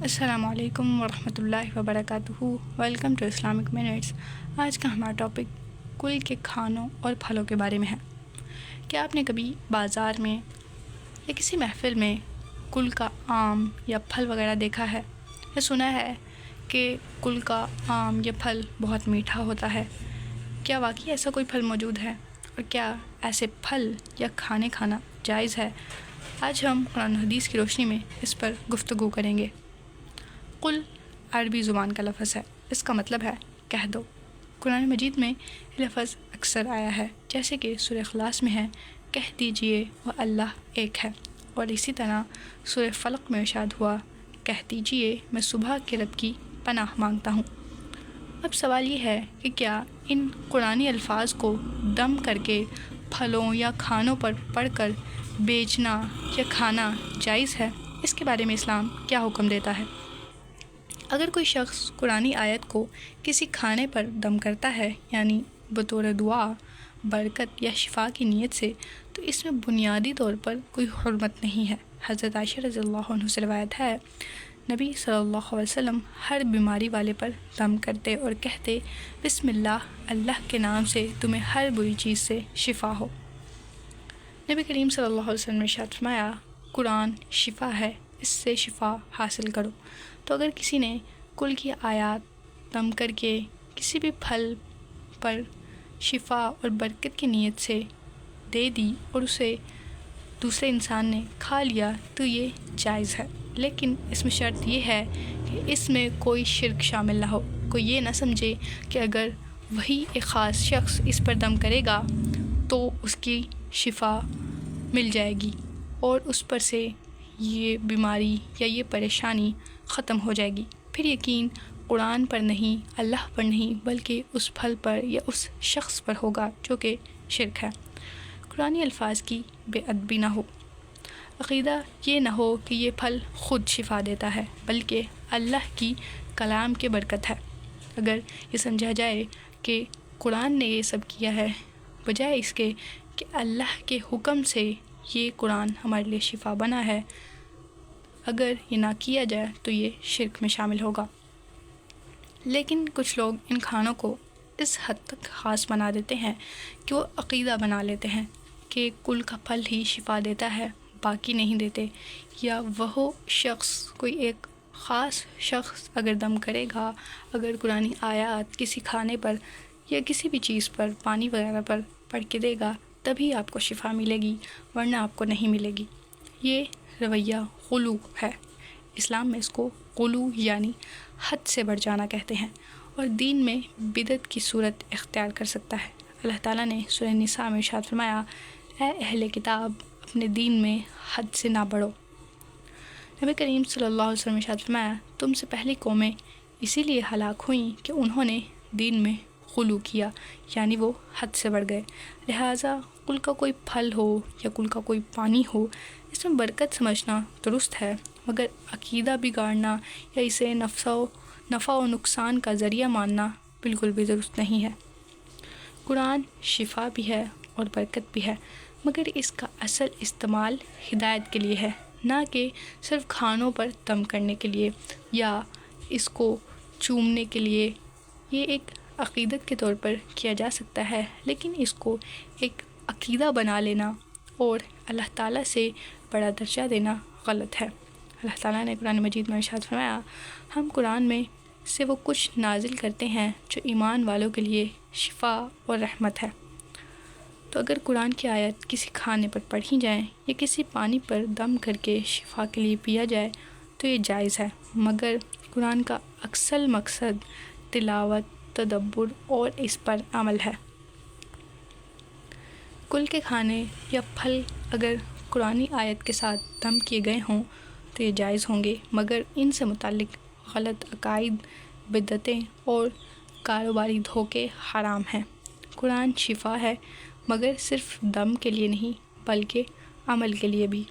السلام علیکم ورحمۃ اللہ وبرکاتہ۔ Welcome to Islamic minutes. آج کا ہمارا ٹاپک کل کے کھانوں اور پھلوں کے بارے میں ہے۔ کیا آپ نے کبھی بازار میں یا کسی محفل میں کل کا آم یا پھل وغیرہ دیکھا ہے یا سنا ہے کہ کل کا آم یا پھل بہت میٹھا ہوتا ہے؟ کیا واقعی ایسا کوئی پھل موجود ہے، اور کیا ایسے پھل یا کھانا جائز ہے؟ آج ہم قرآن و حدیث کی روشنی میں اس پر گفتگو کریں گے۔ قل عربی زبان کا لفظ ہے، اس کا مطلب ہے کہہ دو۔ قرآن مجید میں یہ لفظ اکثر آیا ہے، جیسے کہ سورہ اخلاص میں ہے کہہ دیجئے وہ اللہ ایک ہے، اور اسی طرح سورہ فلق میں ارشاد ہوا کہہ دیجئے میں صبح کے رب کی پناہ مانگتا ہوں۔ اب سوال یہ ہے کہ کیا ان قرآنی الفاظ کو دم کر کے پھلوں یا کھانوں پر پڑھ کر بیچنا یا کھانا جائز ہے؟ اس کے بارے میں اسلام کیا حکم دیتا ہے؟ اگر کوئی شخص قرآنی آیت کو کسی کھانے پر دم کرتا ہے، یعنی بطور دعا، برکت یا شفا کی نیت سے، تو اس میں بنیادی طور پر کوئی حرمت نہیں ہے۔ حضرت عائشہ رضی اللہ عنہ سے روایت ہے، نبی صلی اللہ علیہ وسلم ہر بیماری والے پر دم کرتے اور کہتے بسم اللہ، اللہ کے نام سے تمہیں ہر بری چیز سے شفا ہو۔ نبی کریم صلی اللہ علیہ وسلم نے ارشاد فرمایا قرآن شفا ہے، اس سے شفا حاصل کرو۔ تو اگر کسی نے کل کی آیات دم کر کے کسی بھی پھل پر شفا اور برکت کی نیت سے دے دی اور اسے دوسرے انسان نے کھا لیا تو یہ جائز ہے، لیکن اس میں شرط یہ ہے کہ اس میں کوئی شرک شامل نہ ہو۔ کوئی یہ نہ سمجھے کہ اگر وہی ایک خاص شخص اس پر دم کرے گا تو اس کی شفا مل جائے گی اور اس پر سے یہ بیماری یا یہ پریشانی ختم ہو جائے گی۔ پھر یقین قرآن پر نہیں، اللہ پر نہیں، بلکہ اس پھل پر یا اس شخص پر ہوگا جو کہ شرک ہے۔ قرآنی الفاظ کی بے ادبی نہ ہو۔ عقیدہ یہ نہ ہو کہ یہ پھل خود شفا دیتا ہے، بلکہ اللہ کی کلام کی برکت ہے۔ اگر یہ سمجھا جائے کہ قرآن نے یہ سب کیا ہے، بجائے اس کے کہ اللہ کے حکم سے یہ قرآن ہمارے لیے شفا بنا ہے، اگر یہ نہ کیا جائے تو یہ شرک میں شامل ہوگا۔ لیکن کچھ لوگ ان کھانوں کو اس حد تک خاص بنا دیتے ہیں کہ وہ عقیدہ بنا لیتے ہیں کہ کل کا پھل ہی شفا دیتا ہے، باقی نہیں دیتے، یا وہ شخص کوئی ایک خاص شخص اگر دم کرے گا، اگر قرآنی آیات کسی کھانے پر یا کسی بھی چیز پر، پانی وغیرہ پر پڑھ کے دے گا تبھی آپ کو شفا ملے گی، ورنہ آپ کو نہیں ملے گی۔ یہ رویہ غلو ہے۔ اسلام میں اس کو غلو یعنی حد سے بڑھ جانا کہتے ہیں، اور دین میں بدعت کی صورت اختیار کر سکتا ہے۔ اللہ تعالیٰ نے سورہ نساء میں ارشاد فرمایا اے اہل کتاب اپنے دین میں حد سے نہ بڑھو۔ نبی کریم صلی اللہ علیہ وسلم نے ارشاد فرمایا تم سے پہلی قومیں اسی لیے ہلاک ہوئیں کہ انہوں نے دین میں غلو کیا، یعنی وہ حد سے بڑھ گئے۔ لہٰذا کل کا کوئی پھل ہو یا کل کا کوئی پانی ہو، اس میں برکت سمجھنا درست ہے، مگر عقیدہ بگاڑنا یا اسے نفع و نقصان کا ذریعہ ماننا بالکل بھی درست نہیں ہے۔ قرآن شفا بھی ہے اور برکت بھی ہے، مگر اس کا اصل استعمال ہدایت کے لیے ہے، نہ کہ صرف کھانوں پر دم کرنے کے لیے یا اس کو چومنے کے لیے۔ یہ ایک عقیدت کے طور پر کیا جا سکتا ہے، لیکن اس کو ایک عقیدہ بنا لینا اور اللہ تعالیٰ سے بڑا درجہ دینا غلط ہے۔ اللہ تعالیٰ نے قرآن مجید میں ارشاد فرمایا ہم قرآن میں سے وہ کچھ نازل کرتے ہیں جو ایمان والوں کے لیے شفا اور رحمت ہے۔ تو اگر قرآن کی آیت کسی کھانے پر پڑھی جائیں یا کسی پانی پر دم کر کے شفا کے لیے پیا جائے تو یہ جائز ہے، مگر قرآن کا اصل مقصد تلاوت، تدبر اور اس پر عمل ہے۔ کل کے کھانے یا پھل اگر قرآنی آیت کے ساتھ دم کیے گئے ہوں تو یہ جائز ہوں گے، مگر ان سے متعلق غلط عقائد، بدعتیں اور کاروباری دھوکے حرام ہیں۔ قرآن شفا ہے، مگر صرف دم کے لیے نہیں بلکہ عمل کے لیے بھی۔